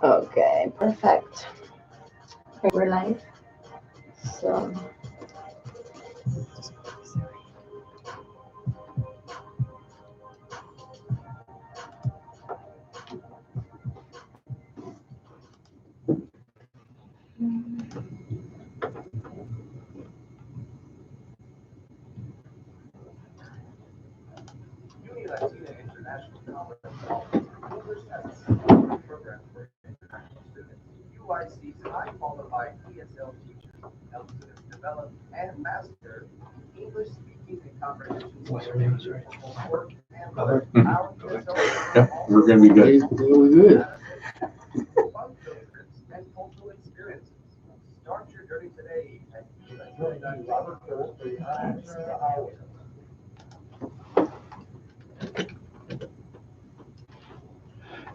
Okay, perfect. We're live. So, Yeah, we're gonna be good. good.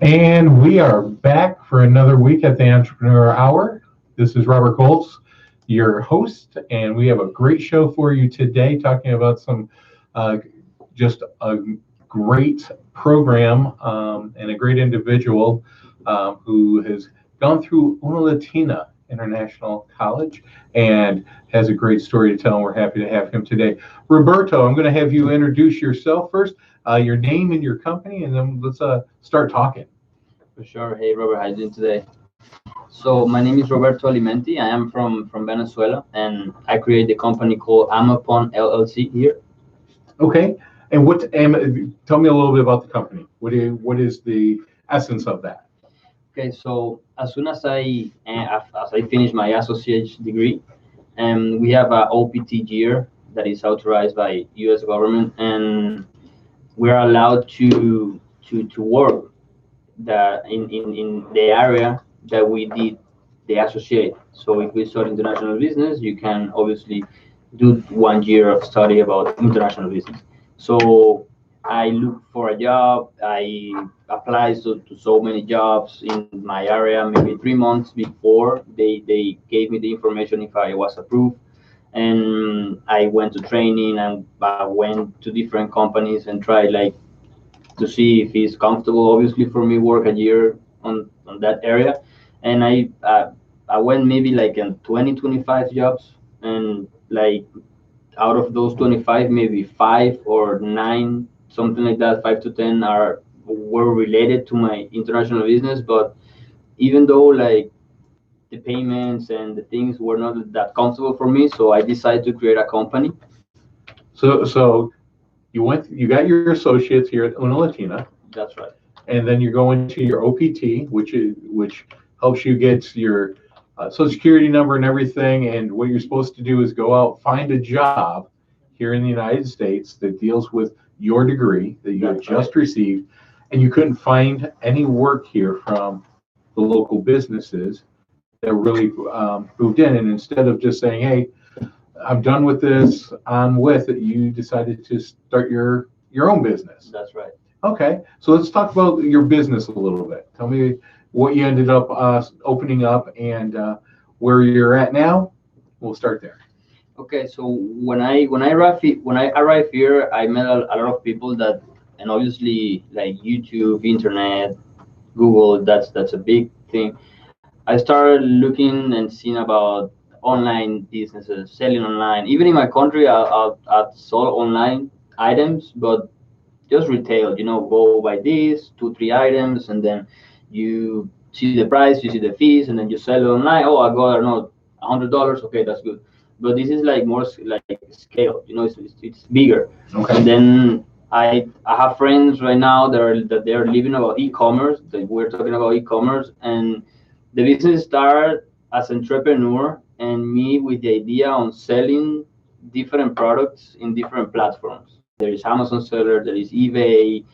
And we are back for another week at the Entrepreneur Hour. This is Robert Goltz, your host, and we have a great show for you today, talking about some just a great program and a great individual who has gone through Una Latina International College and has a great story to tell, and we're happy to have him today. Roberto, I'm going to have you introduce yourself first, your name and your company, and then let's start talking. For sure. Hey, Robert, how you doing today? So my name is Roberto Alimenti. I am from Venezuela, and I create the company called Amapon LLC here. Okay, and tell me a little bit about the company. What is the essence of that? Okay, so as soon as I finish my associate's degree, we have a OPT year that is authorized by U.S. government, and we're allowed to work in the area that we did the associate. So if we start international business, you can obviously do 1 year of study about international business. So I look for a job. I apply to so many jobs in my area. Maybe 3 months before they gave me the information if I was approved, and I went to training and I went to different companies and tried like to see if it's comfortable. Obviously, for me, work a year on that area, and I went maybe like in 20 25 jobs, and like out of those 25, maybe 5 or 9, something like that, 5 to 10 are were related to my international business. But even though like the payments and the things were not that comfortable for me, so I decided to create a company. So you got your associates here at Una Latina, That's right. and then you're going to your OPT, which helps you get your Social Security number and everything. And what you're supposed to do is go out, find a job here in the United States that deals with your degree that you have just received, and you couldn't find any work here from the local businesses that really moved in. And instead of just saying, "Hey, I'm done with this, I'm with it," you decided to start your own business. That's right. Okay, so let's talk about your business a little bit. Tell me what you ended up opening up and where you're at now. We'll start there. Okay, so when I arrived here, I met a lot of people that, and obviously like YouTube, internet, Google. That's a big thing. I started looking and seeing about online businesses, selling online. Even in my country, I've sold online items, but just retail. Go buy these 2 3 items, and then you see the price, you see the fees, and then you sell it online. Oh, I got, I don't know, $100. Okay, that's good. But this is like more like scale. It's bigger. Okay. And then I have friends right now that they're living about e-commerce. That we're talking about e-commerce, and the business started as entrepreneur and me with the idea on selling different products in different platforms. There is Amazon seller, there is eBay,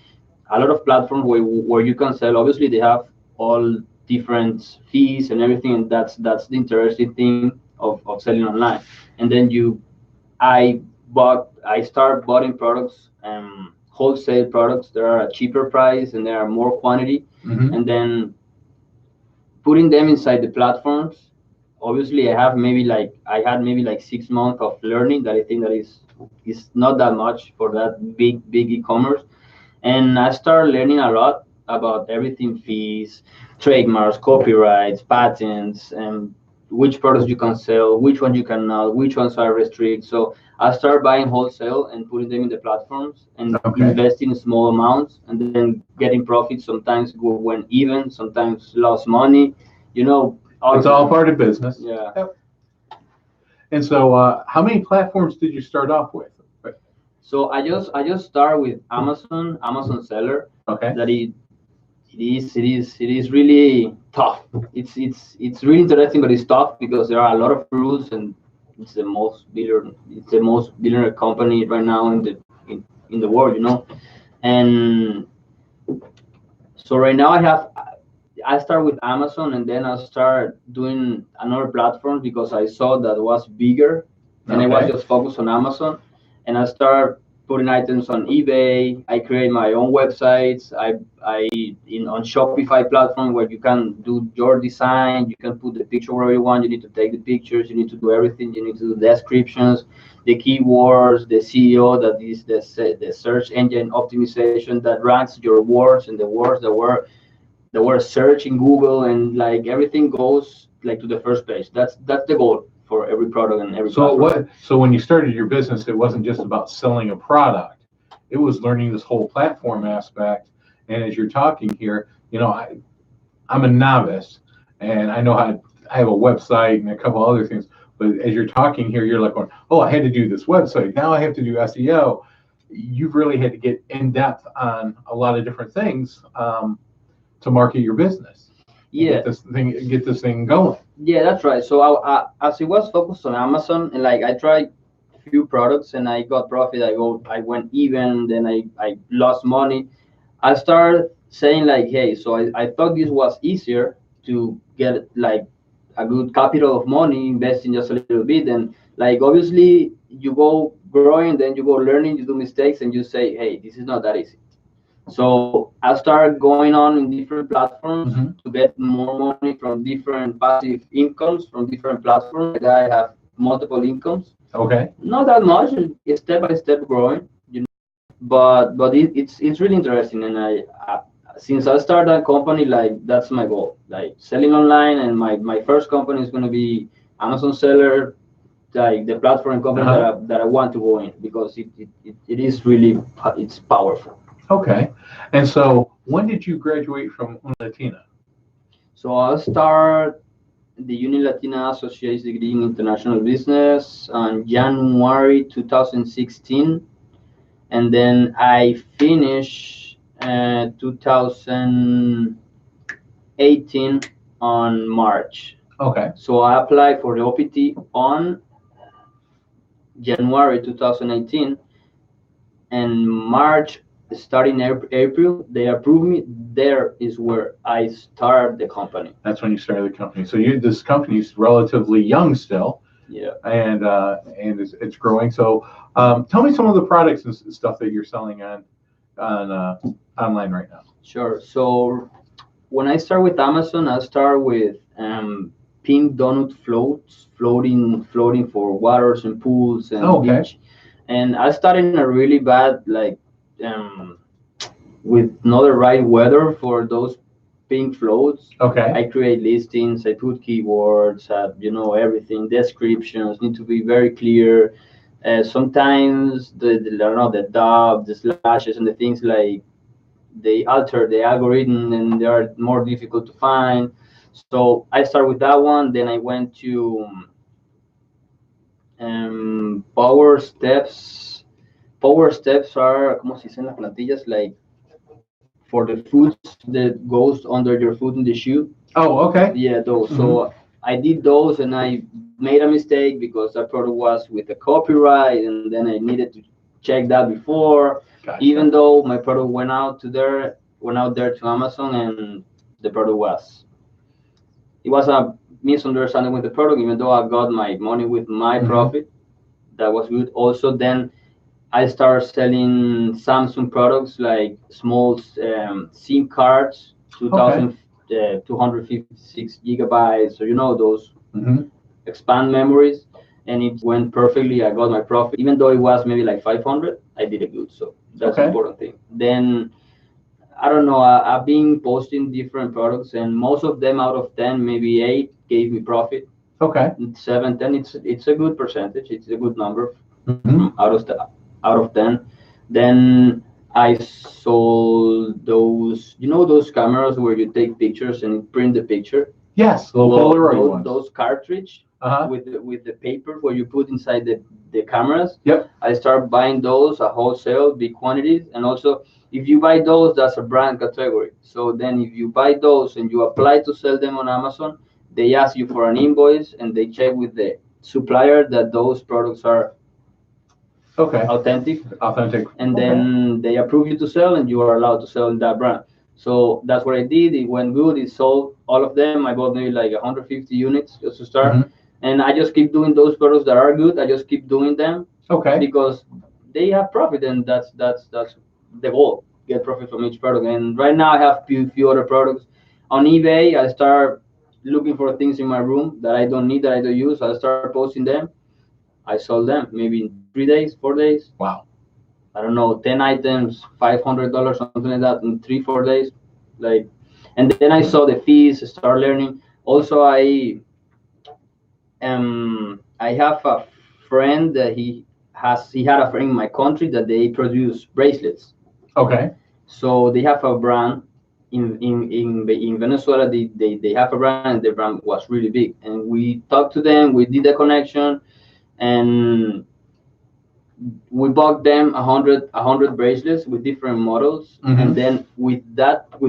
a lot of platforms where you can sell. Obviously, they have all different fees and everything, and that's the interesting thing of selling online. And then I I start buying products, wholesale products. There are a cheaper price and there are more quantity, Mm-hmm. and then putting them inside the platforms. Obviously, I had maybe like 6 months of learning that I think that is not that much for that big e-commerce, and I started learning a lot. about everything: fees, trademarks, copyrights, patents, and which products you can sell, which ones you cannot, which ones are restricted. So I start buying wholesale and putting them in the platforms and investing in small amounts and then getting profits. Sometimes go went even, sometimes lost money. It's all part of business. Yeah. Yep. And so, how many platforms did you start off with? So I just start with Amazon seller. Okay. That it is really tough. It's really interesting, but it's tough because there are a lot of rules, and it's the most billionaire company right now in the world. And so right now I start with Amazon, and then I start doing another platform because I saw that was bigger, and I was just focused on Amazon, and I start putting items on eBay. I create my own websites. On Shopify platform where you can do your design. You can put the picture wherever you want. You need to take the pictures. You need to do everything. You need to do descriptions, the keywords, the SEO, that is the search engine optimization that ranks your words and the words that were searched in Google, and like everything goes like to the first page. That's the goal for every product and every platform. So when you started your business, it wasn't just about selling a product; it was learning this whole platform aspect. And as you're talking here, I'm a novice, and I know how I have a website and a couple other things. But as you're talking here, you're like going, "Oh, I had to do this website. Now I have to do SEO." You've really had to get in depth on a lot of different things to market your business. Yeah. Get this thing going. Yeah, that's right. So as it was focused on Amazon, and like I tried few products and I got profit. I went even, then I lost money. I started saying like, hey, so I thought this was easier to get like a good capital of money, investing just a little bit, and like obviously you go growing, then you go learning, you do mistakes, and you say, hey, this is not that easy. So I started going on in different platforms to get more money from different passive incomes from different platforms. Like I have multiple incomes. Okay. Not that much. It's step by step growing, but it's really interesting. And I since I started that company, like that's my goal, like selling online. And my first company is going to be Amazon seller, like the platform company that I want to go in, because it is really, it's powerful. Okay. And so when did you graduate from Latina? So I'll start the Uni Latina Associate's degree in International Business on January 2016. And then I finished 2018 on March. Okay. So I applied for the OPT on January 2018, and March, starting April, they approved me. There is where I started the company. That's when you started the company. So this company is relatively young still. Yeah. And it's growing. So tell me some of the products and stuff that you're selling on online right now. Sure. So when I start with Amazon, I start with pink donut floats, floating for waters and pools and beach. And I started in a really bad, like, with not the right weather for those pink floats. Okay. I create listings, I put keywords, everything, descriptions need to be very clear. Sometimes the dot, the slashes, and the things, like they alter the algorithm and they are more difficult to find. So I start with that one. Then I went to power steps. Power steps are, ¿cómo se dicen las plantillas? Like for the foods that goes under your foot in the shoe. Oh, okay. Yeah, those. So I did those, and I made a mistake because that product was with the copyright, and then I needed to check that before. Gotcha. Even though my product went out there to Amazon, and the product it was a misunderstanding with the product. Even though I got my money with my profit, that was good. Also, then I started selling Samsung products, like small SIM cards, 256 gigabytes. So those expand memories, and it went perfectly. I got my profit, even though it was maybe like 500. I did it good, so that's the important thing. Then I don't know. I've been posting different products, and most of them out of 10, maybe 8 gave me profit. Okay. 7, 10, it's a good percentage. It's a good number Mhm. out of 10. Then I sold those, those cameras where you take pictures and print the picture. Yes, the Well, Polaroid ones. those cartridge Uh-huh. with the paper where you put inside the cameras. Yep. I start buying those at wholesale, big quantities, and also if you buy those, that's a brand category. So then if you buy those and you apply to sell them on Amazon, they ask you for an invoice and they check with the supplier that those products are Okay. authentic, Authentic. and Okay. then they approve you to sell and you are allowed to sell in that brand. So that's what I did. It went good. It sold all of them. I bought maybe like 150 units just to start. Mhm. And I just keep doing those products that are good. I just keep doing them Okay. because they have profit, and that's the goal. Get profit from each product. And right now I have few other products on eBay. I start looking for things in my room that I don't need, that I don't use. I start posting them. I sold them maybe in 3 days, 4 days. Wow. I don't know, 10 items, $500, something like that in 3, 4 days. Like, and then I saw the fees, start learning. Also, I have a friend that he had a friend in my country that they produce bracelets. Okay. So they have a brand in Venezuela. They have a brand, and the brand was really big. And we talked to them, we did a connection, and we bought them a hundred bracelets with different models, and then with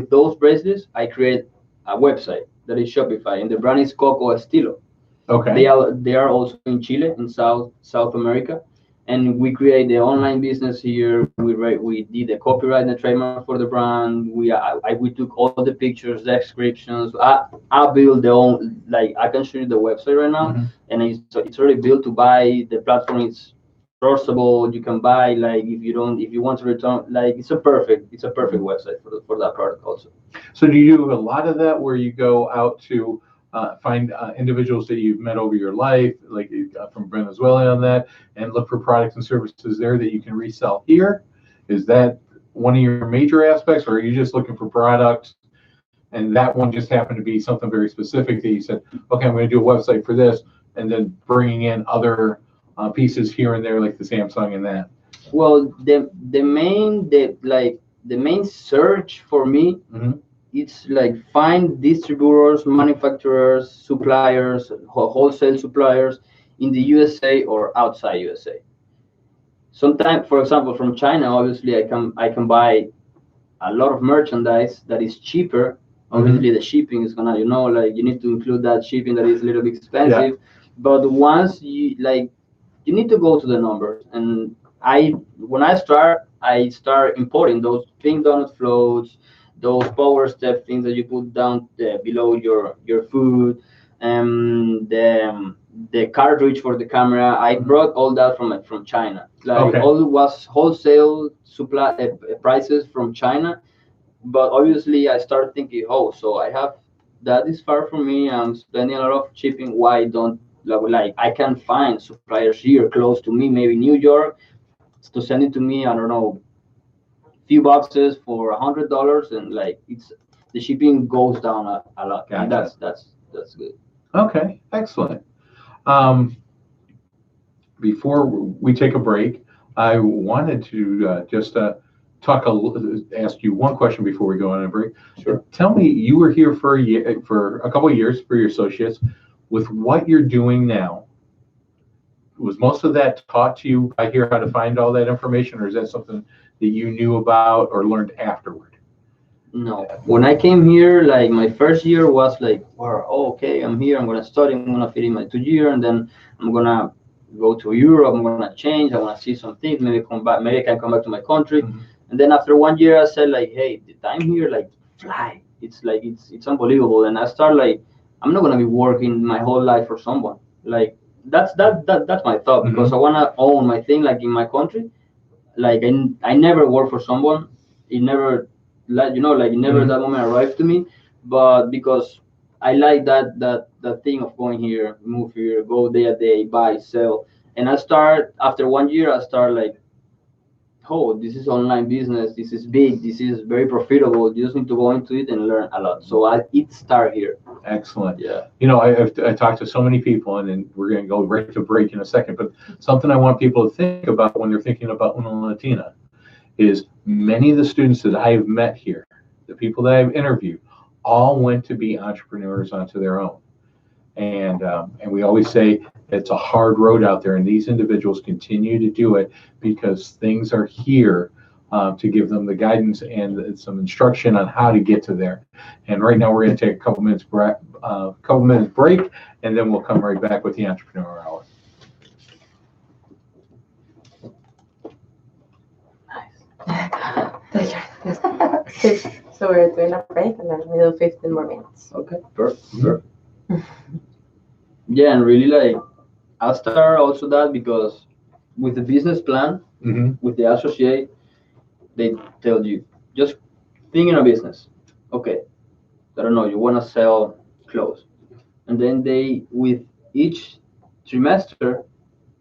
those bracelets I create a website that is Shopify, and the brand is Coco Estilo. Okay. They are also in Chile, in South America, and we create the online business here. We did the copyright and the trademark for the brand. We took all the pictures, descriptions. I built the own, like, I can show you the website right now, Mhm. and it's already built to buy. The platform is trustable. You can buy, like, if you want to return, like, it's a perfect website for that product also. So do you do a lot of that where you go out to find individuals that you've met over your life, like from Venezuela on that, and look for products and services there that you can resell here? Is that one of your major aspects, or are you just looking for products and that one just happened to be something very specific that you said, okay, I'm going to do a website for this, and then bringing in other pieces here and there like the Samsung and that? Well, the main search for me, Mhm. it's like find distributors, manufacturers, suppliers, wholesale suppliers in the USA or outside USA. Sometimes, for example, from China, obviously I can buy a lot of merchandise that is cheaper. Obviously, the shipping is gonna, like, you need to include that shipping that is a little bit expensive. But once you need to go to the numbers. And when I start importing those pink donut floats, those power step things that you put down below your food, the cartridge for the camera. I brought all that from China. Like, Okay. all was wholesale supply prices from China. But obviously I started thinking, oh, so I have that is far from me. I'm spending a lot of shipping. Why don't, like, I can find suppliers here close to me, maybe New York, to send it to me. I don't know, few boxes for $100, and, like, it's the shipping goes down a lot, and Gotcha. that's good. Okay, excellent. Um, Before we take a break, I wanted to just ask you one question before we go on a break. Sure. Tell me, you were here for a couple of years for your associates. With what you're doing now, was most of that taught to you by here how to find all that information, or is that something that you knew about or learned afterward? No, when I came here, like, my first year was like, well, oh, okay, I'm here, I'm gonna study, I'm gonna fit in my 2 year, and then I'm gonna go to Europe, I'm gonna change, I wanna see some things, maybe come back, maybe I can come back to my country. Mhm. And then after 1 year, I said, like, hey, the time here, like, fly. It's like it's unbelievable. And I start, like, I'm not gonna be working my whole life for someone. Like, that's my thought, because I wanna own my thing, like, in my country. Like, I never work for someone. It never, like, never Mhm. that moment arrived to me. But because I like that thing of going here, move here, go day a day, buy, sell. And I start after 1 year, I start, like, oh, this is online business, this is big, this is very profitable. You just need to go into it and learn a lot. So it started here. Excellent. Yeah. You know, I talked to so many people, and then we're going to go right to break in a second. But something I want people to think about when they're thinking about Una Latina is many of the students that I have met here, the people that I've interviewed, all went to be entrepreneurs onto their own. And we always say it's a hard road out there, and these individuals continue to do it because things are here to give them the guidance and some instruction on how to get to there. And right now we're going to take a couple minutes break, and then we'll come right back with the Entrepreneurial Hour. So we're doing a break and then we do 15 more minutes. Okay, perfect. Yeah, and really like I'll start also that because with the business plan, with the associate, they tell you just think in a business. Okay, I don't know, you want to sell clothes, and then they with each trimester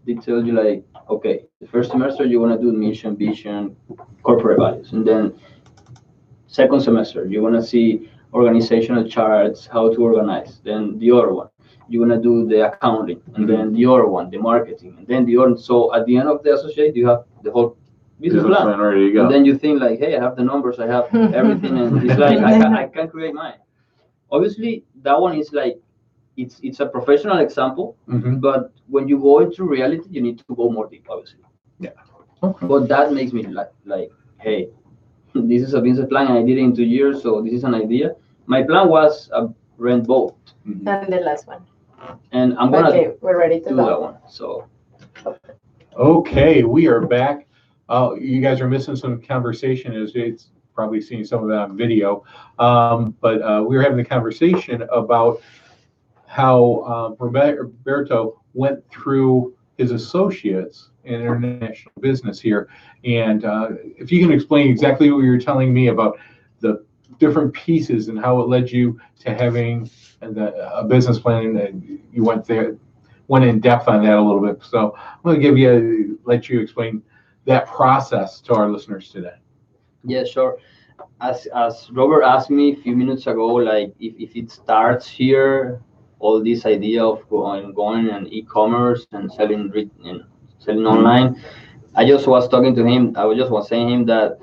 they tell you like, okay, the first semester you want to do mission, vision, corporate values, and then second semester you want to see organizational charts, how to organize. Then the other one you want to do the accounting, and then the other one the marketing, and then the other. So at the end of the associate you have the whole business plan. Ready to go. And then you think like, hey, I have the numbers, I have everything, and it's like I can create mine. Obviously that one is like it's a professional example, but when you go into reality you need to go more deep, obviously. Yeah. Okay. But that makes me like hey, this is a business plan and I did it in 2 years, so this is an idea. My plan was a rent boat. And the last one. And I'm gonna we're ready to do go. that one. So Okay, we are back. You guys are missing some conversation, as it's probably seen some of that on video. But we were having a conversation about how Roberto went through his associates in international business here. And if you can explain exactly what you were telling me about the different pieces and how it led you to having a business plan, and you went in depth on that a little bit. So I'm going to let you explain that process to our listeners today. yeah, sure. As Robert asked me a few minutes ago, like if it starts here, all this idea of going and e-commerce and selling online, I just was talking to him. I was saying him that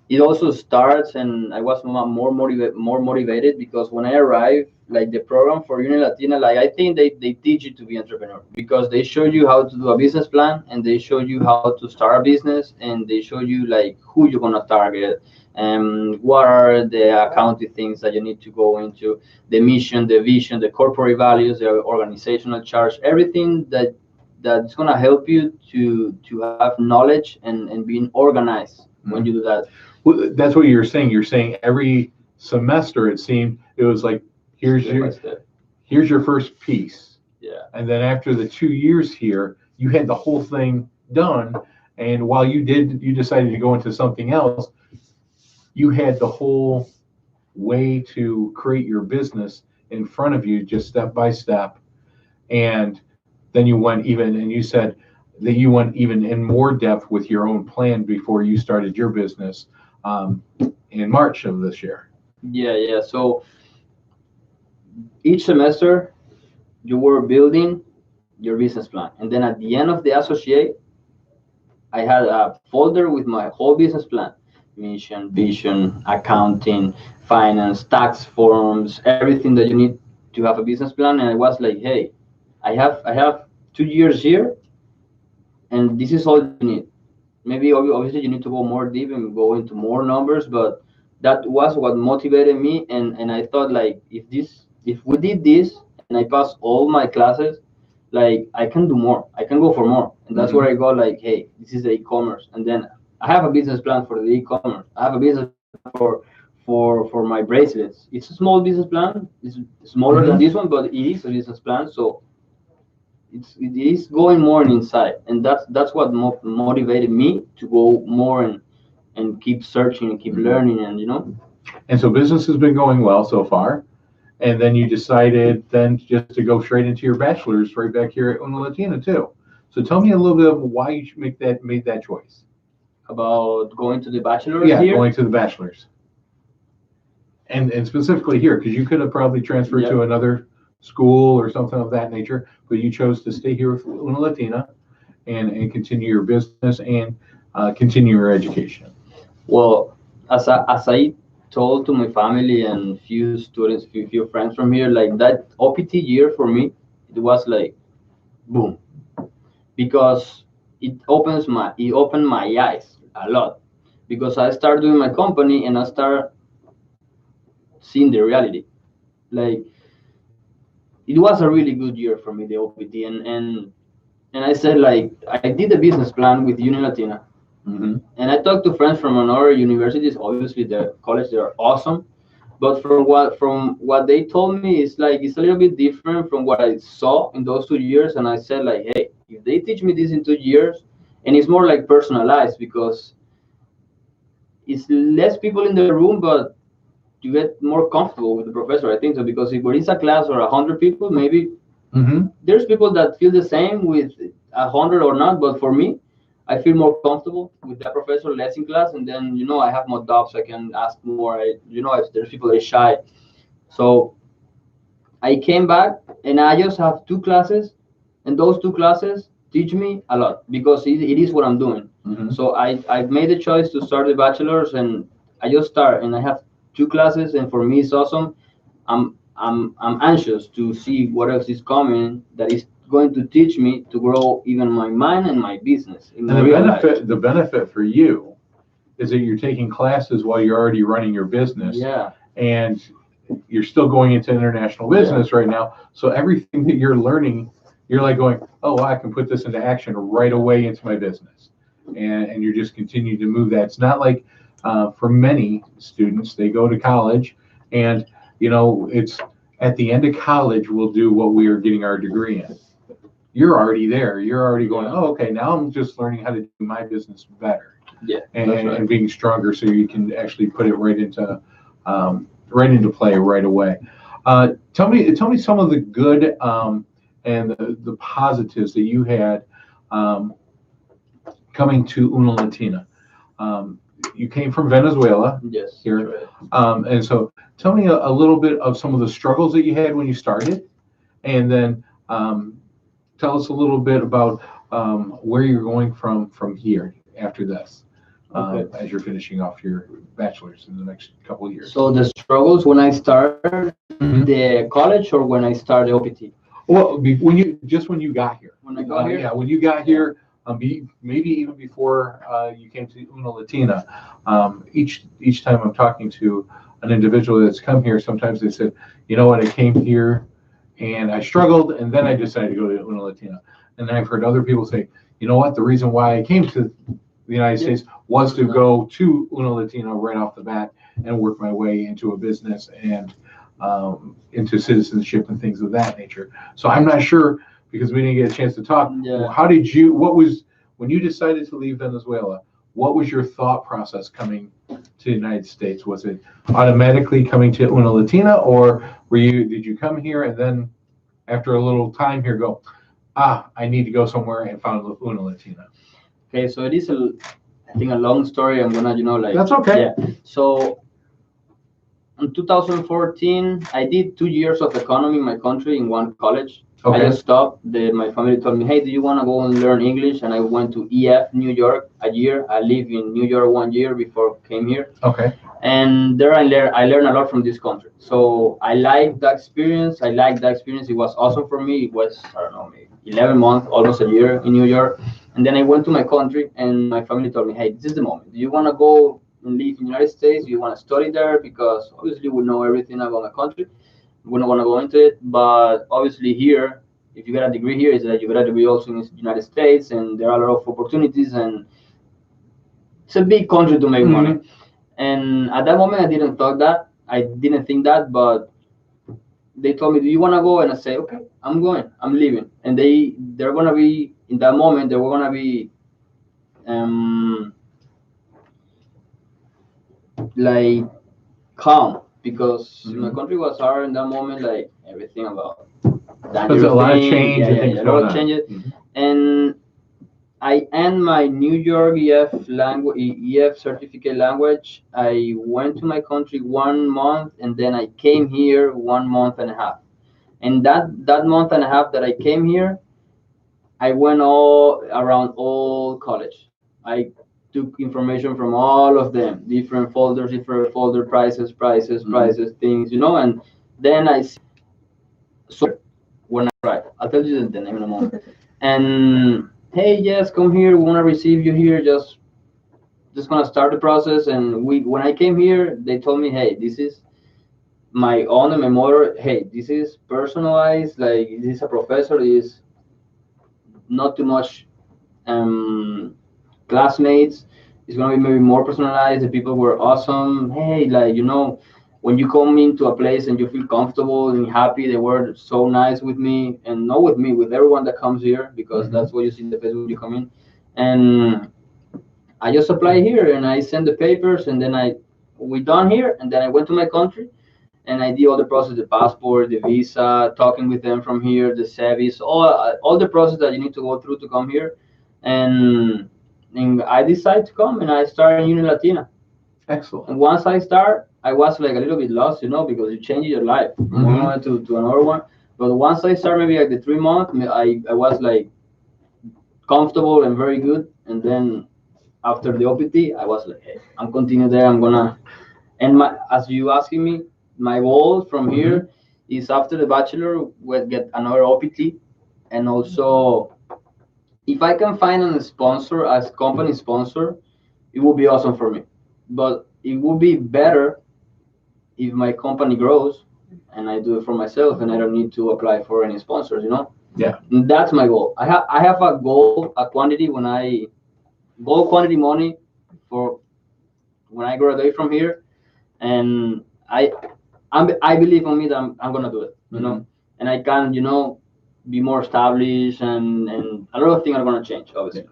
it also starts, and I was more motivated because when I arrived, like the program for Uni Latina, like I think they teach you to be entrepreneur because they show you how to do a business plan, and they show you how to start a business, and they show you like who you're gonna target, and what are the accounting things that you need to go into, the mission, the vision, the corporate values, the organizational charts, everything that's gonna help you to have knowledge and being organized when you do that. Well, that's what you're saying. You're saying every semester it seemed it was like here's your first piece. Yeah. And then after the 2 years here, you had the whole thing done. And while you decided to go into something else, you had the whole way to create your business in front of you, just step by step. And then you went and you said that you went even in more depth with your own plan before you started your business in March of this year. Yeah. So each semester you were building your business plan, and then at the end of the associate, I had a folder with my whole business plan: mission, vision, accounting, finance, tax forms, everything that you need to have a business plan. And I was like, hey, I have 2 years here, and this is all you need. Maybe obviously you need to go more deep and go into more numbers, but that was what motivated me. And I thought like if we did this and I passed all my classes, like I can do more, I can go for more. And that's where I got like, hey, this is the e-commerce. And then I have a business plan for the e-commerce. I have a business plan for my bracelets. It's a small business plan. It's smaller than this one, but it is a business plan. So it is going more inside, and that's what motivated me to go more and keep searching and keep learning, and And so business has been going well so far, and then you decided then just to go straight into your bachelor's right back here at Una Latina too. So tell me a little bit of why you made that choice. about going to the bachelor's Yeah, here. going to the bachelor's. And specifically here, because you could have probably transferred Yep. to another school or something of that nature, but you chose to stay here with Una Latina and continue your business and continue your education. Well, as I told to my family and few students, few friends from here, like that OPT year for me, it was like boom, because it opened my eyes a lot, because I started doing my company and I start seeing the reality. Like it was a really good year for me, the OPT, and I said like I did a business plan with Uni Latina, Mm-hmm. and I talked to friends from another universities. Obviously, the college they are awesome, but from what they told me, it's a little bit different from what I saw in those 2 years. And I said like, hey, if they teach me this in 2 years, and it's more like personalized because it's less people in the room, but you get more comfortable with the professor. I think so, because if it's a class or 100 people, maybe Mm-hmm. there's people that feel the same with 100 or not, but for me, I feel more comfortable with that professor less in class, and then I have more doubts. I can ask more. If there's people that are shy, so I came back and I just have 2 classes, and those 2 classes teach me a lot because it is what I'm doing. Mm-hmm. So I've made the choice to start the bachelor's, and I just start, and I have 2 classes, and for me it's awesome. I'm anxious to see what else is coming that is going to teach me to grow even my mind and my business in And the real life. benefit for you is that you're taking classes while you're already running your business, Yeah, and you're still going into international business right now. So everything that you're learning, you're like going, oh, I can put this into action right away into my business, and you're just continuing to move that. It's not like for many students, they go to college, and it's at the end of college we'll do what we are getting our degree in. You're already there. You're already going, oh, okay, now I'm just learning how to do my business better. yeah, and, that's right. and being stronger, so you can actually put it right into play right away. Tell me some of the good and the positives that you had coming to Una Latina. You came from Venezuela Yes, here, that's right. and so tell me a little bit of some of the struggles that you had when you started, and then tell us a little bit about where you're going from here after this, Okay. as you're finishing off your bachelor's in the next couple of years. So the struggles when I started Mhm. the college or when I started OPT? Well, when you got here. When I got here? Yeah, when you got here, maybe even before you came to Una Latina. Each time I'm talking to an individual that's come here, sometimes they said, you know what, I came here and I struggled, and then I decided to go to Una Latina. And I've heard other people say, you know what, the reason why I came to the United Yeah. States was to go to Una Latina right off the bat and work my way into a business and into citizenship and things of that nature. So I'm not sure, because we didn't get a chance to talk. Yeah. When you decided to leave Venezuela, what was your thought process coming to the United States? Was it automatically coming to Una Latina, or did you come here and then after a little time here go, I need to go somewhere and found Una Latina? Okay, so it is I think a long story. I'm gonna, That's okay. Yeah. So in 2014, I did 2 years of economy in my country in one college. Okay. I just stopped. My family told me, hey, do you want to go and learn English? And I went to EF, New York, a year. I lived in New York 1 year before I came here. Okay. And there I learned a lot from this country. So I liked that experience. It was awesome for me. It was, I don't know, maybe 11 months, almost a year in New York. And then I went to my country, and my family told me, hey, this is the moment. Do you want to go and live in the United States? Do you want to study there? Because obviously we know everything about my country. We don't want to go into it. But obviously here, if you get a degree here, is that you get a degree also in the United States, and there are a lot of opportunities, and it's a big country to make money. And at that moment, I didn't think that, but they told me, "Do you want to go?" And I say, "Okay, I'm going. I'm leaving." And they're gonna be in that moment. They were gonna be um, like calm, because my country was hard in that moment. Like everything about There's a lot of change and things a lot going of on. changes. Mhm. And I end my New York EF certificate language. I went to my country 1 month, and then I came here 1 month and a half. And that month and a half that I came here, I went all around all college. I took information from all of them, different folders, different folder prices, things, and then I saw when I arrived. I'll tell you the name in a moment. And hey, yes, come here. We want to receive you here. Just gonna start the process. And when I came here, they told me, hey, this is my own and my mother. Hey, this is personalized. Like this is a professor. Is not too much classmates. It's gonna be maybe more personalized. The people were awesome. Hey, like when you come into a place and you feel comfortable and happy, they were so nice with me, and not with me, with everyone that comes here, because that's what you see in the face when you come in. And I just applied here and I sent the papers, and then we done here, and then I went to my country and I did all the process, the passport, the visa, talking with them from here, the service, all the process that you need to go through to come here. And I decided to come, and I started in Uni Latina. Excellent. And once I start, I was like a little bit lost, because you change your life from one to another one. But once I started, maybe like the 3 months, I was like comfortable and very good. And then after the OPT, I was like, hey, I'm continuing there. I'm gonna. And as you asking me, my goal from here is after the bachelor, we'll get another OPT, and also if I can find a sponsor as company sponsor, it would be awesome for me. But it would be better if my company grows and I do it for myself and I don't need to apply for any sponsors. Yeah. And that's my goal. I have a goal, a quantity quantity money for when I graduate from here, and I believe on me that I'm gonna do it, and I can, be more established, and a lot of things are gonna change, obviously. Yeah.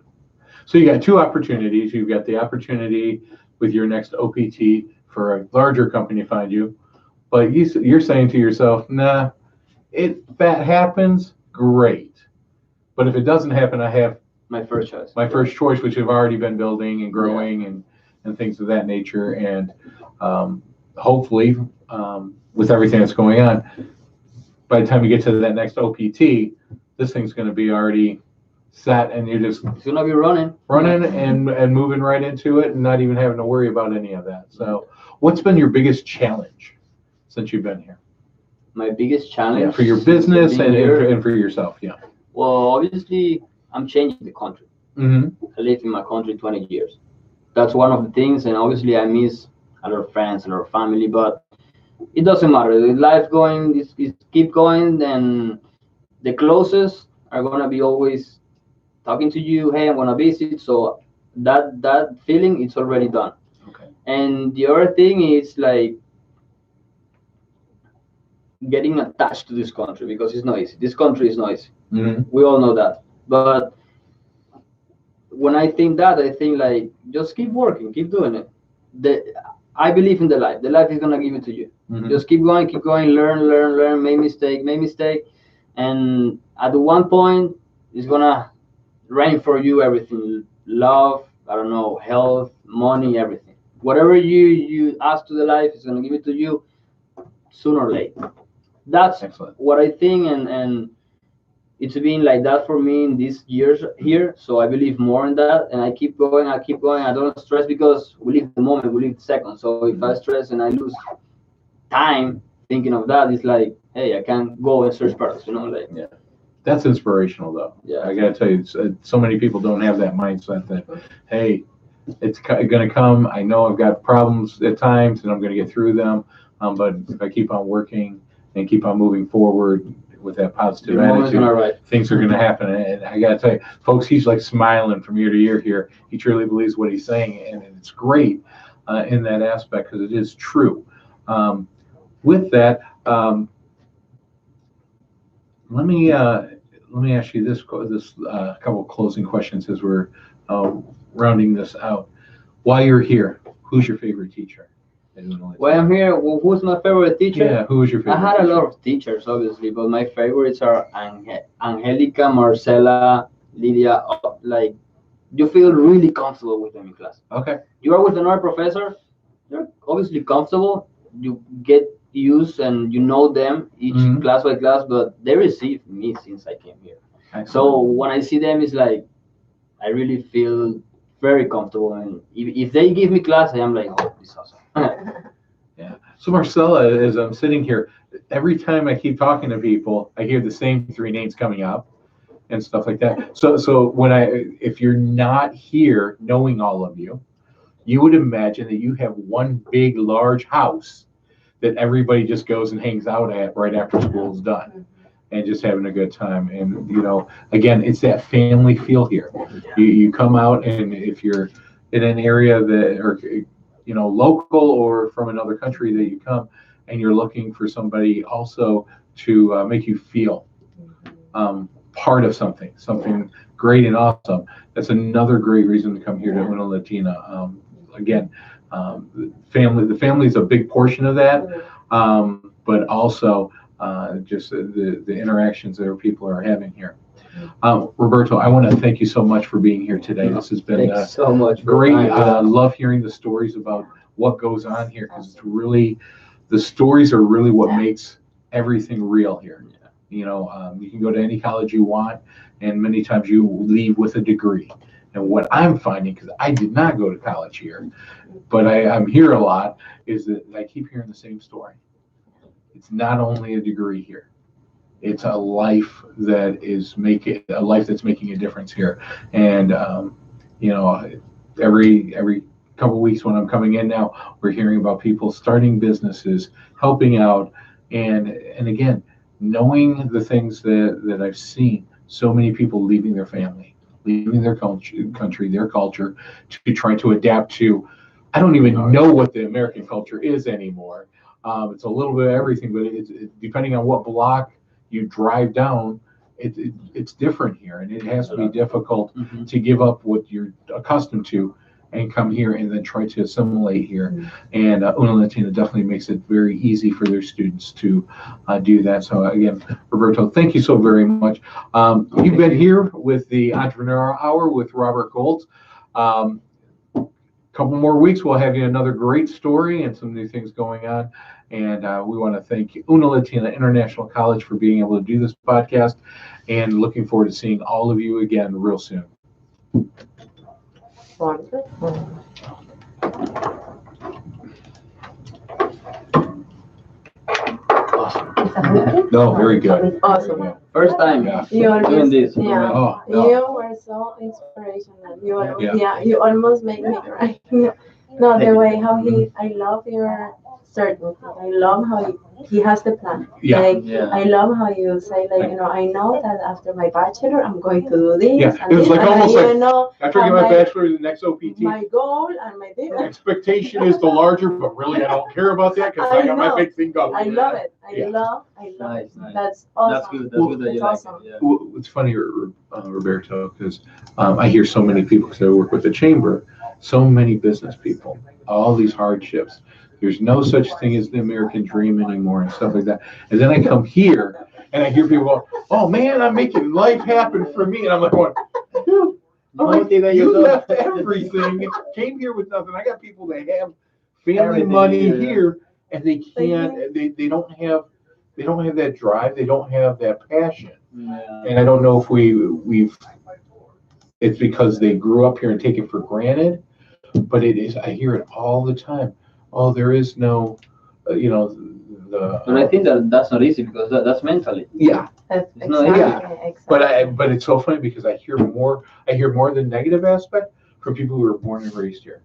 So you got two opportunities. You've got the opportunity with your next OPT for a larger company to find you, but you're saying to yourself, nah, if that happens, great. But if it doesn't happen, I have my first choice, which have already been building and growing and things of that nature. And hopefully, with everything that's going on, by the time you get to that next OPT, this thing's going to be already set, and you're just it's going to be running and moving right into it, and not even having to worry about any of that. So, what's been your biggest challenge since you've been here? My biggest challenge for your business and for yourself, Well, obviously, I'm changing the country. I lived in my country 20 years. That's one of the things, and obviously, I miss a lot of friends, a lot of family, but it doesn't matter. The life going is keep going, and the closest are gonna be always talking to you. Hey, I'm gonna visit. So that feeling, it's already done. Okay. And the other thing is like getting attached to this country, because it's not easy. This country is not easy. We all know that. But when I think like just keep working, keep doing it. I believe in the life. The life is gonna give it to you. Just keep going, learn, make mistake, and at one point it's gonna rain for you everything. Love, I don't know, health, money, everything. Whatever you ask to the life, it's gonna give it to you sooner or later. That's excellent. What I think, and it's been like that for me in these years here. So I believe more in that, and I keep going. I don't stress, because we live the moment, we live the second. So if I stress and I lose time thinking of that, it's like, hey, I can't go and search parts, Yeah. That's inspirational, though. Yeah. I gotta tell you, so many people don't have that mindset that, hey, it's gonna come. I know I've got problems at times, and I'm gonna get through them. But if I keep on working and keep on moving forward with that positive attitude, things are going to happen. And I got to tell you, folks, he's like smiling from year to year here. He truly believes what he's saying, and it's great in that aspect, because it is true. With that, let me ask you this couple of closing questions as we're rounding this out. While you're here, who's your favorite teacher? While I'm here, who's my favorite teacher? Yeah, who was your favorite? I had a lot of teachers, obviously, but my favorites are Angelica, Marcela, Lydia. Like you feel really comfortable with them in class. Okay. You are with another professor, you're obviously comfortable, you get used and you know them each Mhm. class by class, but they receive me since I came here. Excellent. So when I see them, it's like I really feel very comfortable, and if they give me class, I am like, oh, this is awesome. Yeah. So Marcella, as I'm sitting here, every time I keep talking to people, I hear the same three names coming up and stuff like that. So if you're not here knowing all of you, you would imagine that you have one big, large house that everybody just goes and hangs out at right after school is done and just having a good time. And, again, it's that family feel here. You come out, and if you're in an area that, or, local or from another country that you come, and you're looking for somebody also to make you feel part of something great and awesome, that's another great reason to come here to Una Latina. Again, the family is a big portion of that, but also just the interactions that people are having here. Roberto, I want to thank you so much for being here today. This has been Thanks so much. great. Love hearing the stories about what goes on here, because it's really, the stories are really what makes everything real here. You can go to any college you want, and many times you leave with a degree. And what I'm finding, because I did not go to college here, but I'm here a lot, is that I keep hearing the same story. It's not only a degree here. It's a life that's making a difference here. And every couple of weeks when I'm coming in now, we're hearing about people starting businesses, helping out, and again, knowing the things that I've seen. So many people leaving their family, leaving their country, their culture, to try to adapt to. I don't even know what the American culture is anymore. It's a little bit of everything, but it's depending on what block you drive down, it's different here, and it has to be difficult to give up what you're accustomed to and come here and then try to assimilate here. And Una Latina definitely makes it very easy for their students to do that. So again, Roberto, thank you so very much. You've been here with the Entrepreneurial Hour with Robert Goltz. Couple more weeks, we'll have you another great story and some new things going on. And we want to thank Una Latina International College for being able to do this podcast, and looking forward to seeing all of you again real soon. Wonderful. Awesome. No, very good. Awesome. Yeah. First time doing this. Yeah. Oh, no. You were so inspirational. Yeah. You almost make me cry. No, the way how I love your certainty. I love how he has the plan. Yeah. I love how you say, I know that after my bachelor, I'm going to do this. Yeah, and it was this, like and almost I like even know after I get my bachelor's, the next OPT, my goal and my thing. expectation is the larger, but really I don't care about that because I got my big thing going. I love it. I love Nice. it. That's awesome. That's good. That's good that you like awesome. it. Yeah. Well, it's funny, Roberto, because I hear so many people, because I work with the chamber, so many business people, all these hardships. There's no such thing as the American dream anymore and stuff like that. And then I come here and I hear people go, "Oh man, I'm making life happen for me." And I'm like going, "Dude, you left everything, came here with nothing." I got people that have family Everything money here. here, and they can't. They don't have that drive. They don't have that passion. Yeah. And I don't know if we've. It's because they grew up here and take it for granted, but it is. I hear it all the time. Oh, there is no, And I think that's not easy because that's mentally. Yeah. It's not Exactly. But it's so funny because I hear more of the negative aspect from people who were born and raised here.